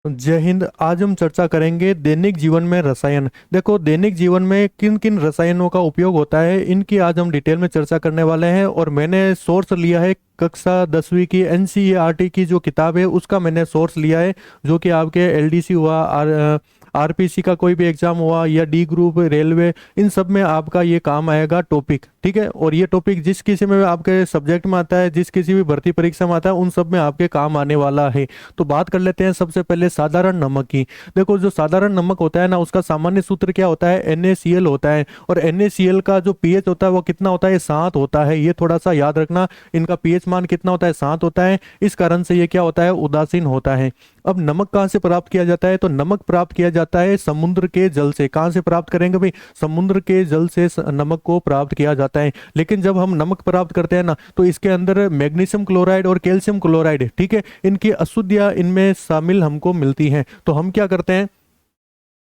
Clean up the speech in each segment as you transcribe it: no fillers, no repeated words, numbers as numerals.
जय हिंद। आज हम चर्चा करेंगे दैनिक जीवन में रसायन। देखो, दैनिक जीवन में किन किन रसायनों का उपयोग होता है, इनकी आज हम डिटेल में चर्चा करने वाले हैं। और मैंने सोर्स लिया है कक्षा 10वीं की एनसीईआरटी की जो किताब है उसका मैंने सोर्स लिया है, जो कि आपके एलडीसी हुआ, आरपीसी का कोई भी एग्जाम हुआ या डी ग्रुप, रेलवे, इन सब में आपका ये काम आएगा टॉपिक। ठीक है, और ये टॉपिक जिस किसी में आपके सब्जेक्ट में आता है, जिस किसी भी भर्ती परीक्षा में आता है, उन सब में आपके काम आने वाला है। तो बात कर लेते हैं सबसे पहले साधारण नमक की। देखो, जो साधारण नमक होता है ना, उसका सामान्य सूत्र क्या होता है, NaCl होता है। और NaCl का जो पीएच होता है वो कितना होता है, 7 होता है। ये थोड़ा सा याद रखना, इनका पीएच मान कितना होता है, 7 होता है। इस कारण से ये क्या होता है, उदासीन होता है। अब नमक कहाँ से प्राप्त किया जाता है, तो नमक प्राप्त किया जाता है समुद्र के जल से। कहाँ से प्राप्त करेंगे भाई, समुद्र के जल से नमक को प्राप्त किया जाता है। लेकिन जब हम नमक प्राप्त करते हैं ना, तो इसके अंदर मैग्नीशियम क्लोराइड और कैल्शियम क्लोराइड, ठीक है, इनकी अशुद्धियां इनमें शामिल हमको मिलती हैं। तो हम क्या करते हैं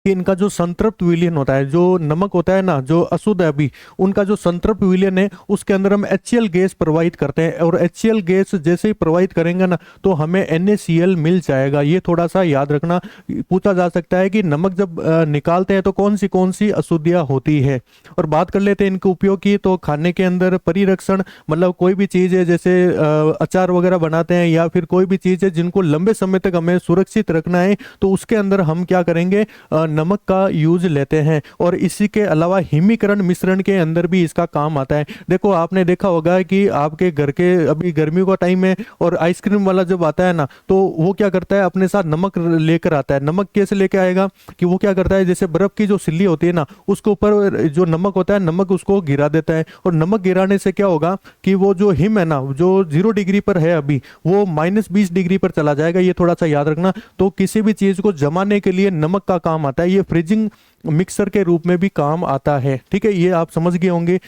कि इनका जो संतृप्त विलयन होता है, जो नमक होता है ना, जो अशुद्ध है अभी, उनका जो संतृप्त विलयन है उसके अंदर हम HCl गैस प्रवाहित करते हैं। और HCl गैस जैसे ही प्रवाहित करेंगे ना, तो हमें NaCl मिल जाएगा। ये थोड़ा सा याद रखना। पूछा जा सकता है कि नमक जब निकालते हैं तो कौन सी अशुद्धियां होती है। और बात कर लेते हैं इनके उपयोग की। तो खाने के अंदर परिरक्षण, मतलब कोई भी चीज़ है, जैसे अचार वगैरह बनाते हैं या फिर कोई भी चीज़ है जिनको लंबे समय तक हमें सुरक्षित रखना है, तो उसके अंदर हम क्या करेंगे, नमक का यूज लेते हैं। और इसी के अलावा हिमीकरण मिश्रण के अंदर भी इसका काम आता है। देखो, आपने देखा होगा कि आपके घर के, अभी गर्मियों का टाइम है और आइसक्रीम वाला जब आता है ना, तो वो क्या करता है, अपने साथ नमक लेकर आता है। नमक कैसे लेके आएगा कि वो क्या करता है, जैसे बर्फ की जो सिल्ली होती है ना, उसके ऊपर जो नमक होता है, नमक उसको गिरा देता है। और नमक गिराने से क्या होगा कि वो जो हिम है ना, जो 0 डिग्री पर है अभी, वो -20 डिग्री पर चला जाएगा। ये थोड़ा सा याद रखना। तो किसी भी चीज को जमाने के लिए नमक का काम आता है। ये फ्रीजिंग मिक्सर के रूप में भी काम आता है। ठीक है, ये आप समझ गए होंगे।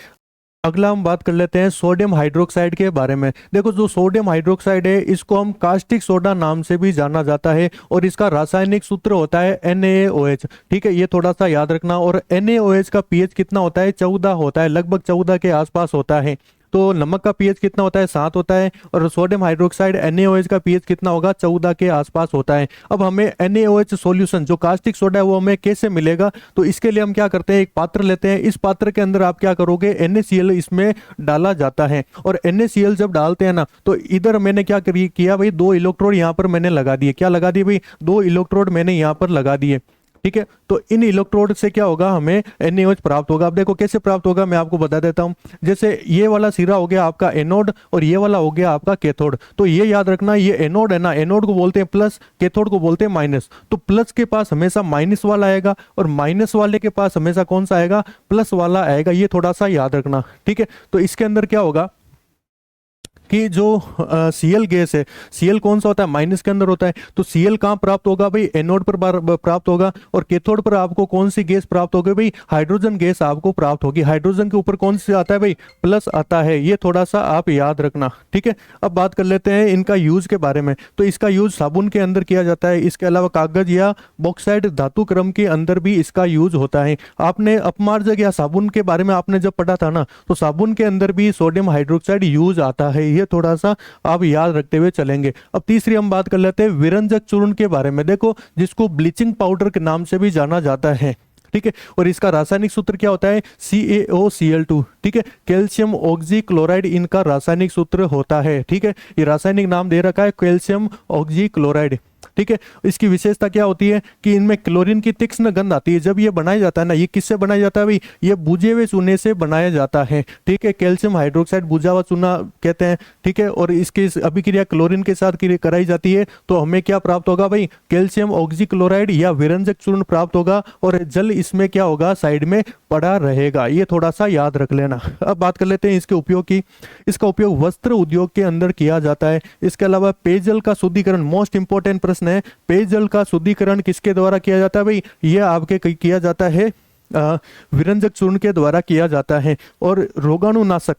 अगला हम बात कर लेते हैं सोडियम हाइड्रोक्साइड के बारे में। देखो, जो सोडियम हाइड्रोक्साइड है, इसको हम कास्टिक सोडा नाम से भी जाना जाता है। और इसका रासायनिक सूत्र होता है NaOH। ठीक है, ये थोड़ा सा याद रखना। और NaOH का पीएच कितना होता है, 14 होता है, लगभग 14 के आसपास होता है। तो नमक का पीएच कितना होता है, 7 होता है। और सोडियम हाइड्रोक्साइड NaOH का पीएच कितना होगा, 14 के आसपास होता है। अब हमें NaOH सॉल्यूशन, जो कास्टिक सोडा है, वो हमें कैसे मिलेगा, तो इसके लिए हम क्या करते हैं, एक पात्र लेते हैं। इस पात्र के अंदर आप क्या करोगे, NaCl इसमें डाला जाता है। और NaCl जब डालते हैं ना, तो इधर मैंने क्या किया भाई, 2 इलेक्ट्रोड यहाँ पर मैंने लगा दिए। क्या लगा दिए भाई, 2 इलेक्ट्रोड मैंने यहाँ पर लगा दिए। ठीक है, तो इन इलेक्ट्रोड से क्या होगा, हमें NaOH प्राप्त होगा। अब देखो कैसे प्राप्त होगा, मैं आपको बता देता हूं। जैसे ये वाला सिरा हो गया आपका एनोड और ये वाला हो गया आपका कैथोड। तो ये याद रखना, ये एनोड है ना, एनोड को बोलते हैं प्लस, कैथोड को बोलते हैं माइनस। तो प्लस के पास हमेशा माइनस वाला आएगा और माइनस वाले के पास हमेशा कौन सा आएगा, प्लस वाला आएगा। ये थोड़ा सा याद रखना। ठीक है, तो इसके अंदर क्या होगा कि जो Cl गैस है, Cl कौन सा होता है, माइनस के अंदर होता है। तो Cl कहाँ प्राप्त होगा भाई, एनोड पर प्राप्त होगा। और कैथोड पर आपको कौन सी गैस प्राप्त होगी भाई, हाइड्रोजन गैस आपको प्राप्त होगी। हाइड्रोजन के ऊपर कौन सा आता है भाई, प्लस आता है। ये थोड़ा सा आप याद रखना। ठीक है, अब बात कर लेते हैं इनका यूज के बारे में। तो इसका यूज साबुन के अंदर किया जाता है। इसके अलावा कागज या बॉक्साइड धातु क्रम के अंदर भी इसका यूज होता है। आपने अपमार्जक या साबुन के बारे में आपने जब पढ़ा था ना, तो साबुन के अंदर भी सोडियम हाइड्रोक्साइड यूज आता है। ये थोड़ा सा आप याद रखते हुए चलेंगे। अब तीसरी हम बात कर लेते हैं विरंजक चूर्ण के बारे में। देखो, जिसको ब्लीचिंग पाउडर के नाम से भी जाना जाता है। ठीक है, और इसका रासायनिक सूत्र क्या होता है, CaOCl2। ठीक है, कैल्शियम ऑक्सी क्लोराइड इनका रासायनिक सूत्र होता है। ठीक है, ये रासायनिक नाम दे रखा है कैल्शियम ऑक्सी क्लोराइड। ठीक है, इसकी विशेषता क्या होती है कि इनमें क्लोरीन की तीक्ष्ण गंध आती है। जब ये बनाया जाता है ना, ये किससे बनाया जाता है भाई, ये बुझे हुए चूने से बनाया जाता है। ठीक है, कैल्शियम हाइड्रोक्साइड बुझा हुआ चूना कहते हैं। ठीक है, और इसकी अभिक्रिया क्लोरीन के साथ कराई जाती है, तो हमें क्या प्राप्त होगा भाई, कैल्शियम ऑक्सी क्लोराइड या विरंजक चूर्ण प्राप्त होगा। और जल इसमें क्या होगा, साइड में पड़ा रहेगा। ये थोड़ा सा याद रख लेना। अब बात कर लेते हैं इसके उपयोग की। इसका उपयोग वस्त्र उद्योग के अंदर किया जाता है। इसके अलावा पेयजल का शुद्धिकरण, मोस्ट इंपॉर्टेंट प्रश्न है, पेयजल का शुद्धिकरण किसके द्वारा किया जाता है भाई, ये आपके किया जाता है विरंजक चूर्ण के द्वारा किया जाता है। और रोगाणुनाशक,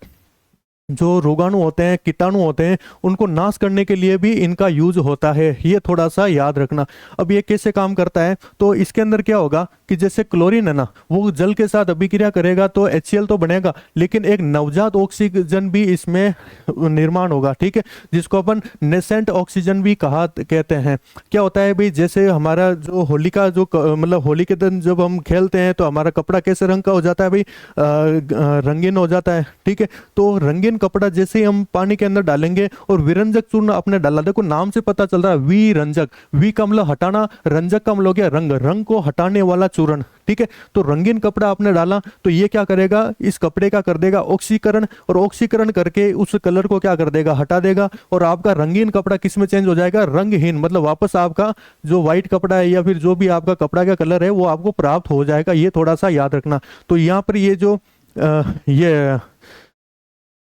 जो रोगाणु होते हैं, कीटाणु होते हैं, उनको नाश करने के लिए भी इनका यूज होता है, ये थोड़ा सा याद रखना। अब ये कैसे काम करता है, तो इसके अंदर क्या होगा कि जैसे क्लोरीन है ना, वो जल के साथ अभिक्रिया करेगा तो HCl तो बनेगा, लेकिन एक नवजात ऑक्सीजन भी इसमें निर्माण होगा, ठीक है, जिसको अपन नेसेंट ऑक्सीजन भी कहा कहते हैं। क्या होता है भाई, जैसे हमारा जो होली का जो मतलब होली के दिन जब हम खेलते हैं तो हमारा कपड़ा कैसे रंग का हो जाता है भाई, रंगीन हो जाता है, ठीक है। तो रंगीन कपड़ा जैसे ही हम पानी के अंदर डालेंगे और विरंजक चूर्ण आपने डाला, देखो नाम से पता चल रहा है विरंजक, वी का मतलब हटाना, रंजक का मतलब हो गया रंग, रंग को हटाने वाला चूर्ण, ठीक है। तो रंगीन कपड़ा आपने डाला तो ये क्या करेगा, इस कपड़े का कर देगा ऑक्सीकरण, और ऑक्सीकरण करके उस कलर को क्या कर देगा, हटा देगा, और आपका रंगीन कपड़ा किस में चेंज हो जाएगा, रंगहीन, मतलब वापस आपका जो व्हाइट कपड़ा है या फिर जो भी आपका कपड़ा का कलर है वो आपको प्राप्त हो जाएगा। ये थोड़ा सा याद रखना। तो यहाँ पर ये जो ये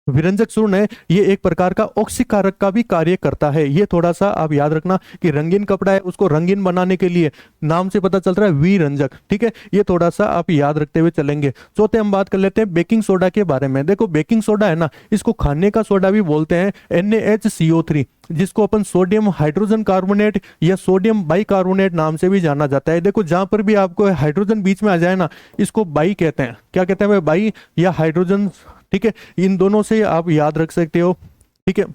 विरंजक चूर्ण है, ये एक प्रकार का ऑक्सीकारक का भी कार्य करता है। ये थोड़ा सा आप याद रखना कि रंगीन कपड़ा है उसको रंगीन बनाने के लिए नाम से पता चल रहा है विरंजक, ठीक है। ये थोड़ा सा आप याद रखते हुए चलेंगे। चौथे हम बात कर लेते हैं बेकिंग सोडा के बारे में। देखो बेकिंग सोडा है ना, इसको खाने का सोडा भी बोलते हैं, NaHCO3, जिसको अपन सोडियम हाइड्रोजन कार्बोनेट या सोडियम बाइकार्बोनेट नाम से भी जाना जाता है। देखो जहां पर भी आपको हाइड्रोजन बीच में आ जाए ना, इसको बाई कहते हैं। क्या कहते हैं भाई, बाई या हाइड्रोजन, ठीक है। इन दोनों से आप याद रख सकते हो, ठीक है।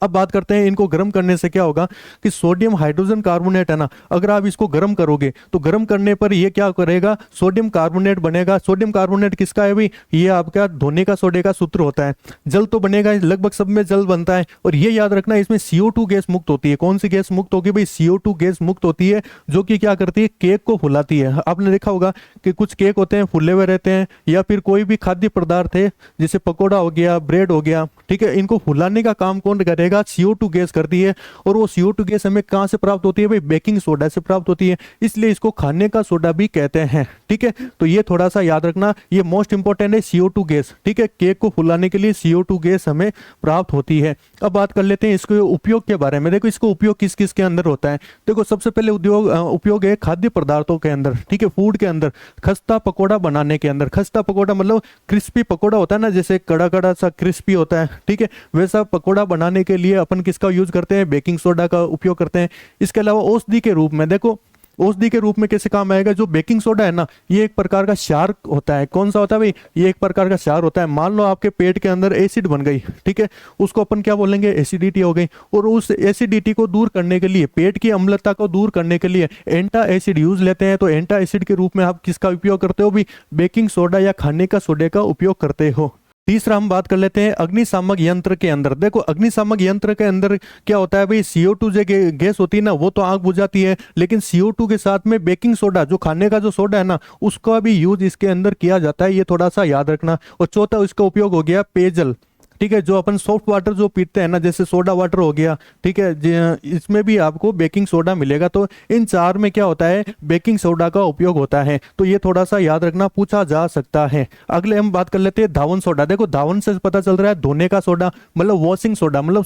अब बात करते हैं इनको गर्म करने से क्या होगा कि सोडियम हाइड्रोजन कार्बोनेट है ना, अगर आप इसको गर्म करोगे तो गर्म करने पर ये क्या करेगा, सोडियम कार्बोनेट बनेगा। सोडियम कार्बोनेट किसका है भाई, ये आपका धोने का सोडे का सूत्र होता है। जल तो बनेगा, लगभग सब में जल बनता है, और ये याद रखना इसमें CO2 गैस मुक्त होती है। कौन सी गैस मुक्त होगी भाई, CO2 गैस मुक्त होती है, जो कि क्या करती है, केक को फुलाती है। आपने देखा होगा कि कुछ केक होते हैं फुले हुए रहते हैं, या फिर कोई भी खाद्य पदार्थ है जैसे पकौड़ा हो गया, ब्रेड हो गया, ठीक है, इनको फुलाने का काम कौन करेगा, CO2 गैस करती है। और वो CO2 गैस हमें कहां से प्राप्त होती है भाई, बेकिंग सोडा से प्राप्त होती है, इसलिए इसको खाने का सोडा भी कहते हैं, ठीक है। तो ये थोड़ा सा याद रखना, ये मोस्ट इंपॉर्टेंट है, CO2 गैस, ठीक है। केक को फुलाने के लिए CO2 गैस हमें प्राप्त होती है। अब बात कर लेते हैं इसके उपयोग के बारे में। देखो इसको उपयोग किस किस के अंदर होता है। देखो सबसे पहले उपयोग है खाद्य पदार्थों के अंदर, ठीक है, फूड के अंदर, खस्ता पकौड़ा बनाने के अंदर। खस्ता पकौड़ा मतलब क्रिस्पी पकौड़ा होता है ना, जैसे कड़ा कड़ा सा क्रिस्पी होता है, ठीक है, वैसा पकौड़ा बनाने के लिए अपन किसका यूज करते हैं, बेकिंग सोडा का उपयोग करते हैं। इसके अलावा औषधि के रूप में, देखो औषधि के रूप में कैसे काम आएगा, जो बेकिंग सोडा है ना, ये एक प्रकार का क्षार होता है। कौन सा होता है भाई, ये एक प्रकार का क्षार होता है। मान लो आपके पेट के अंदर एसिड बन गई, ठीक है, उसको अपन क्या बोलेंगे, एसिडिटी हो गई। और उस एसिडिटी को दूर करने के लिए, पेट की अम्लता को दूर करने के लिए एंटा एसिड यूज लेते हैं। तो एंटा एसिड के रूप में आप किसका उपयोग करते हो भी, बेकिंग सोडा या खाने का सोडे का उपयोग करते हो। तीसरा हम बात कर लेते हैं अग्निशामक यंत्र के अंदर। देखो अग्निशामक यंत्र के अंदर क्या होता है भाई, CO2 जो गैस होती है ना, वो तो आग बुझाती है, लेकिन CO2 के साथ में बेकिंग सोडा, जो खाने का जो सोडा है ना, उसका भी यूज इसके अंदर किया जाता है। ये थोड़ा सा याद रखना। और चौथा इसका उपयोग हो गया पेयजल, ठीक है, जो अपन सॉफ्ट वाटर जो पीते हैं ना, जैसे सोडा वाटर हो गया, ठीक है, इसमें भी आपको बेकिंग सोडा मिलेगा। तो इन चार में क्या होता है, बेकिंग सोडा का उपयोग होता है। तो ये थोड़ा सा याद रखना, पूछा जा सकता है। अगले हम बात कर लेते हैं धावन सोडा। देखो धावन से पता चल रहा है धोने का सोडा, मतलब वॉशिंग सोडा, मतलब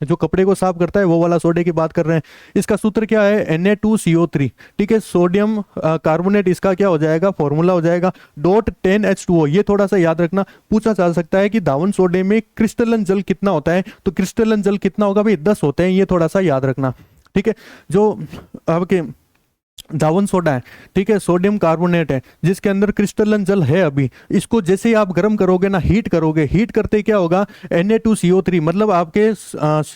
जो कपड़े को साफ करता है वो वाला सोडे की बात कर रहे हैं। इसका सूत्र क्या है, Na2CO3, ठीक है, सोडियम कार्बोनेट, इसका क्या हो जाएगा, फॉर्मूला हो जाएगा .10H2O। ये थोड़ा सा याद रखना, पूछा जा सकता है कि धावन सोडे में क्रिस्टलन जल कितना होता है, तो क्रिस्टलन जल कितना होगा भाई, 10 होते हैं। ये थोड़ा सा याद रखना, ठीक है। जो आपके धावन सोडा है, ठीक है, सोडियम कार्बोनेट है, जिसके अंदर क्रिस्टलन जल है अभी, इसको जैसे ही आप गर्म करोगे ना, हीट करोगे, हीट करते ही क्या होगा, Na2CO3, मतलब आपके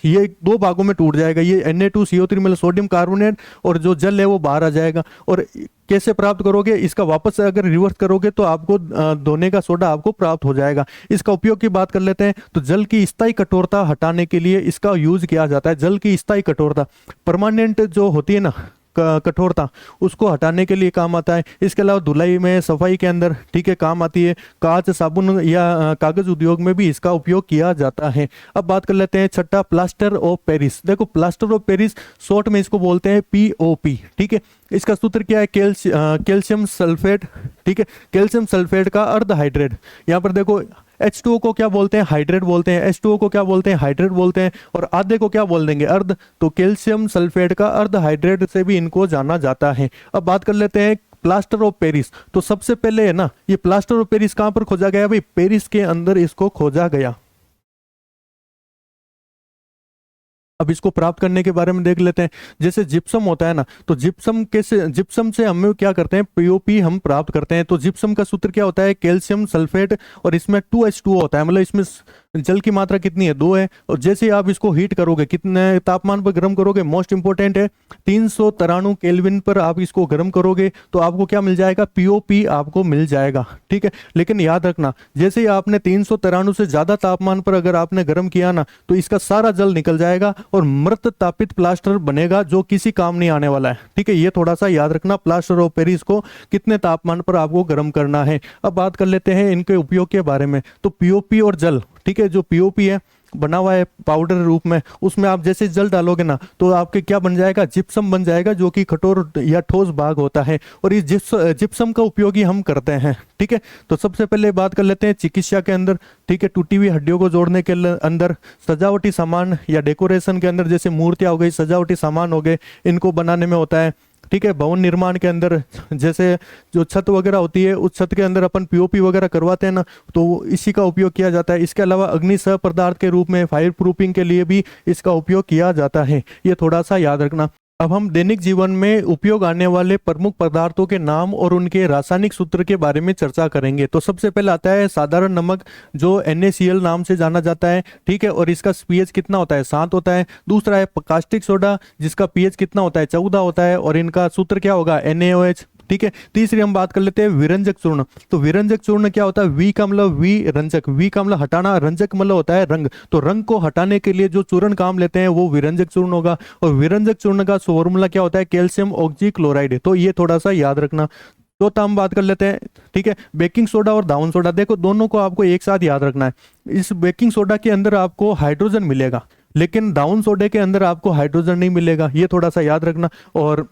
ये दो भागों में टूट जाएगा। ये Na2CO3 मतलब सोडियम कार्बोनेट, और जो जल है वो बाहर आ जाएगा। और कैसे प्राप्त करोगे, इसका वापस अगर रिवर्स करोगे तो आपको धोने का सोडा आपको प्राप्त हो जाएगा। इसका उपयोग की बात कर लेते हैं, तो जल की स्थायी कठोरता हटाने के लिए इसका यूज किया जाता है। जल की स्थायी कठोरता, परमानेंट जो होती है ना कठोरता, उसको हटाने के लिए काम आता है। इसके अलावा धुलाई में, सफाई के अंदर, ठीक है, काम आती है। कांच, साबुन या कागज उद्योग में भी इसका उपयोग किया जाता है। अब बात कर लेते हैं छठा, प्लास्टर ऑफ पेरिस। देखो प्लास्टर ऑफ पेरिस शॉर्ट में इसको बोलते हैं POP, ठीक है। इसका सूत्र क्या है, कैल्शियम सल्फेट, ठीक है, कैल्शियम सल्फेट का अर्ध हाइड्रेट। यहाँ पर देखो H2O को क्या बोलते हैं, हाइड्रेट बोलते हैं। H2O को क्या बोलते हैं, हाइड्रेट बोलते हैं। और आधे को क्या बोल देंगे, अर्ध। तो कैल्शियम सल्फेट का अर्ध हाइड्रेट से भी इनको जाना जाता है। अब बात कर लेते हैं प्लास्टर ऑफ पेरिस। तो सबसे पहले है ना, ये प्लास्टर ऑफ पेरिस कहां पर खोजा गया भाई, पेरिस के अंदर इसको खोजा गया। अब इसको प्राप्त करने के बारे में देख लेते हैं। जैसे जिप्सम होता है ना, तो जिप्सम से हम क्या करते हैं, पीओपी हम प्राप्त करते हैं। तो जिप्सम का सूत्र क्या होता है, कैल्शियम सल्फेट, और इसमें 2H2O होता है, मतलब इसमें जल की मात्रा कितनी है, 2 है। और जैसे आप इसको हीट करोगे, कितने तापमान पर गर्म करोगे, मोस्ट इंपोर्टेंट है 393 केल्विन पर आप इसको गर्म करोगे तो आपको क्या मिल जाएगा, पीओपी आपको मिल जाएगा। ठीक है, लेकिन याद रखना, जैसे ही आपने 393 से ज्यादा तापमान पर अगर आपने गर्म किया ना, तो इसका सारा जल निकल जाएगा और मृत तापित प्लास्टर बनेगा, जो किसी काम नहीं आने वाला है। ठीक है, ये थोड़ा सा याद रखना, प्लास्टर ऑफ पेरिस को कितने तापमान पर आपको गर्म करना है। अब बात कर लेते हैं इनके उपयोग के बारे में। तो पीओपी और जल, ठीक है, जो पीओपी है बना हुआ है पाउडर रूप में, उसमें आप जैसे जल डालोगे ना, तो आपके क्या बन जाएगा, जिप्सम बन जाएगा, जो कि कठोर या ठोस भाग होता है। और इस जिप्सम का उपयोग ही हम करते हैं। ठीक है, तो सबसे पहले बात कर लेते हैं चिकित्सा के अंदर। ठीक है, टूटी हुई हड्डियों को जोड़ने के अंदर, सजावटी सामान या डेकोरेशन के अंदर, जैसे मूर्तियां हो गई, सजावटी सामान हो गए, इनको बनाने में होता है। ठीक है, भवन निर्माण के अंदर, जैसे जो छत वगैरह होती है, उस छत के अंदर अपन पीओपी वगैरह करवाते हैं ना, तो इसी का उपयोग किया जाता है। इसके अलावा अग्नि सह पदार्थ के रूप में फायर प्रूफिंग के लिए भी इसका उपयोग किया जाता है, ये थोड़ा सा याद रखना। अब हम दैनिक जीवन में उपयोग आने वाले प्रमुख पदार्थों के नाम और उनके रासायनिक सूत्र के बारे में चर्चा करेंगे। तो सबसे पहले आता है साधारण नमक, जो NaCl नाम से जाना जाता है। ठीक है, और इसका पीएच कितना होता है, 7 होता है। दूसरा है कास्टिक सोडा, जिसका पीएच कितना होता है, 14 होता है, और इनका सूत्र क्या होगा, NaOH। ठीक है, तीसरी हम बात कर लेते हैं विरंजक चूर्ण। तो विरंजक चूर्ण क्या होता है, वी का मतलब विरंजक, वी का मतलब हटाना, रंजक मतलब होता है रंग। तो रंग को हटाने के लिए जो चूर्ण काम लेते हैं वो विरंजक चूर्ण होगा। और विरंजक चूर्ण का फॉर्मूला क्या होता है, कैल्शियम ऑक्जीक्लोराइड। तो ये थोड़ा सा याद रखना। तो हम बात कर लेते हैं, ठीक है, बेकिंग सोडा और दाउन सोडा। देखो, दोनों को आपको एक साथ याद रखना है। इस बेकिंग सोडा के अंदर आपको हाइड्रोजन मिलेगा, लेकिन डाउन सोडे के अंदर आपको हाइड्रोजन नहीं मिलेगा, ये थोड़ा सा याद रखना। और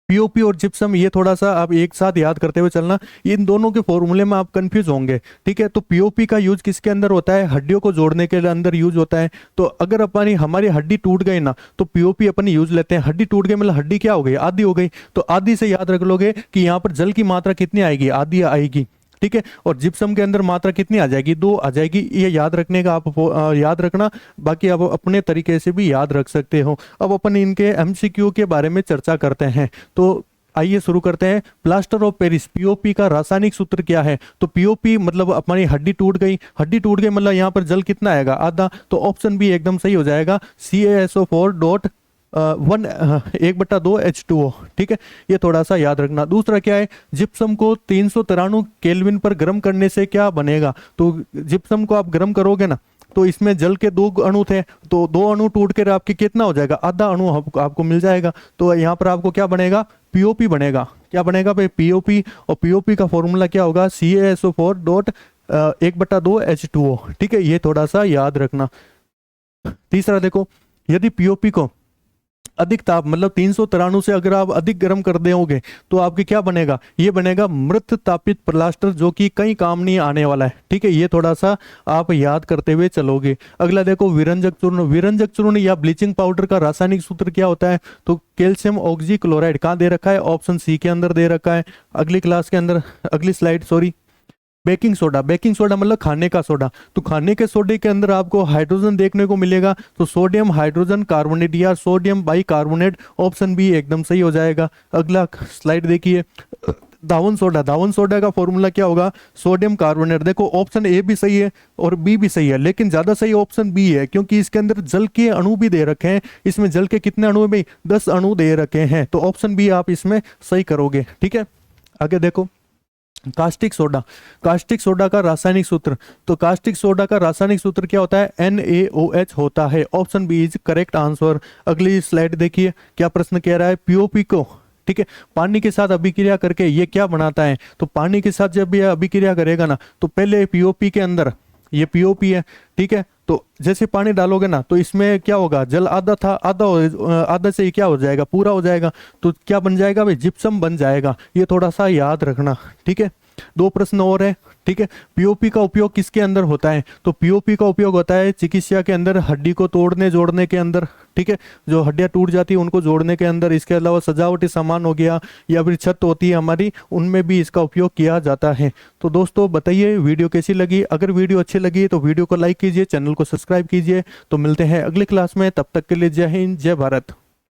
पीओपी और जिप्सम, ये थोड़ा सा आप एक साथ याद करते हुए चलना, इन दोनों के फॉर्मूले में आप कंफ्यूज होंगे। ठीक है, तो पीओपी का यूज किसके अंदर होता है, हड्डियों को जोड़ने के अंदर यूज होता है। तो अगर अपनी हमारी हड्डी टूट गई ना, तो पीओपी अपन यूज लेते हैं। हड्डी टूट गई मतलब हड्डी क्या हो गई, आधी हो गई, तो आधी से याद रख लोगे कि यहाँ पर जल की मात्रा कितनी आएगी, आधी आएगी। ठीक है, और जिप्सम के अंदर मात्रा कितनी आ जाएगी, 2 आ जाएगी। ये याद रखने का आप याद रखना, बाकी आप अपने तरीके से भी याद रख सकते हो। अब अपन इनके एमसीक्यू के बारे में चर्चा करते हैं। तो आइए शुरू करते हैं। प्लास्टर ऑफ पेरिस, पीओपी का रासायनिक सूत्र क्या है। तो पीओपी मतलब हमारी हड्डी टूट गई, हड्डी टूट गई मतलब यहाँ पर जल कितना आएगा, आधा। तो ऑप्शन बी एकदम सही हो जाएगा, CaSO4 1/2H2O। ठीक है, ये थोड़ा सा याद रखना। दूसरा क्या है, जिप्सम को 393 केल्विन पर गर्म करने से क्या बनेगा। तो जिप्सम को आप गर्म करोगे ना, तो इसमें जल के 2 अणु थे, तो 2 अणु टूट कर आपके कितना हो जाएगा, आधा अणु आपको मिल जाएगा। तो यहाँ पर आपको क्या बनेगा, पीओपी बनेगा। क्या बनेगा भाई, पीओपी। और पीओपी का फॉर्मूला क्या होगा, CaSO4 1/2H2O। ठीक है, ये थोड़ा सा याद रखना। तीसरा देखो, यदि पीओपी को अधिक ताप मतलब 393 से अगर आप अधिक गर्म कर दोगे, तो आपके क्या बनेगा, ये बनेगा मृत तापित प्लास्टर, जो कि कई काम नहीं आने वाला है। ठीक है, ये थोड़ा सा आप याद करते हुए चलोगे। अगला देखो, विरंजक चूर्ण। विरंजक चूर्ण या ब्लीचिंग पाउडर का रासायनिक सूत्र क्या होता है। तो कैल्शियम ऑक्जीक्लोराइड कहाँ दे रखा है, ऑप्शन सी के अंदर दे रखा है, अगली क्लास के अंदर, अगली slide sorry. Baking soda, baking soda मतलब खाने का सोडा। तो खाने के सोडे के अंदर आपको हाइड्रोजन देखने को मिलेगा, तो सोडियम हाइड्रोजन कार्बोनेट या सोडियम बाइकार्बोनेट, ऑप्शन बी एकदम सही हो जाएगा। अगला स्लाइड देखिए, दावन सोडा। दावन सोडा का फॉर्मूला क्या होगा, सोडियम कार्बोनेट। देखो, ऑप्शन ए भी सही है और बी भी सही है, लेकिन ज्यादा सही ऑप्शन बी है, क्योंकि इसके अंदर जल के अणु भी दे रखे हैं। इसमें जल के कितने अणु है भाई, 10 अणु दे रखे हैं, तो ऑप्शन बी आप इसमें सही करोगे। ठीक है, आगे देखो, कास्टिक सोडा। कास्टिक सोडा का रासायनिक सूत्र। तो कास्टिक सोडा का रासायनिक सूत्र क्या होता है, NaOH होता है, option B is correct answer. अगली स्लाइड देखिए, क्या प्रश्न कह रहा है, पीओपी को, ठीक है, पानी के साथ अभिक्रिया करके ये क्या बनाता है। तो पानी के साथ जब ये अभिक्रिया करेगा ना, तो पहले पीओपी के अंदर, ये पीओपी है, ठीक है, तो जैसे पानी डालोगे ना, तो इसमें क्या होगा, जल आधा था, आधा से ही क्या हो जाएगा, पूरा हो जाएगा। तो क्या बन जाएगा भाई, जिप्सम बन जाएगा। ये थोड़ा सा याद रखना। ठीक है, 2 प्रश्न और है। ठीक है, पीओपी का उपयोग किसके अंदर होता है। तो पीओपी का उपयोग होता है चिकित्सा के अंदर, हड्डी को तोड़ने जोड़ने के अंदर। ठीक है, जो हड्डियां टूट जाती है उनको जोड़ने के अंदर। इसके अलावा सजावटी सामान हो गया, या फिर छत होती है हमारी, उनमें भी इसका उपयोग किया जाता है। तो दोस्तों बताइए वीडियो कैसी लगी। अगर वीडियो अच्छी लगी तो वीडियो को लाइक कीजिए, चैनल को सब्सक्राइब सब्सक्राइब कीजिए। तो मिलते हैं अगली क्लास में, तब तक के लिए जय हिंद, जय भारत।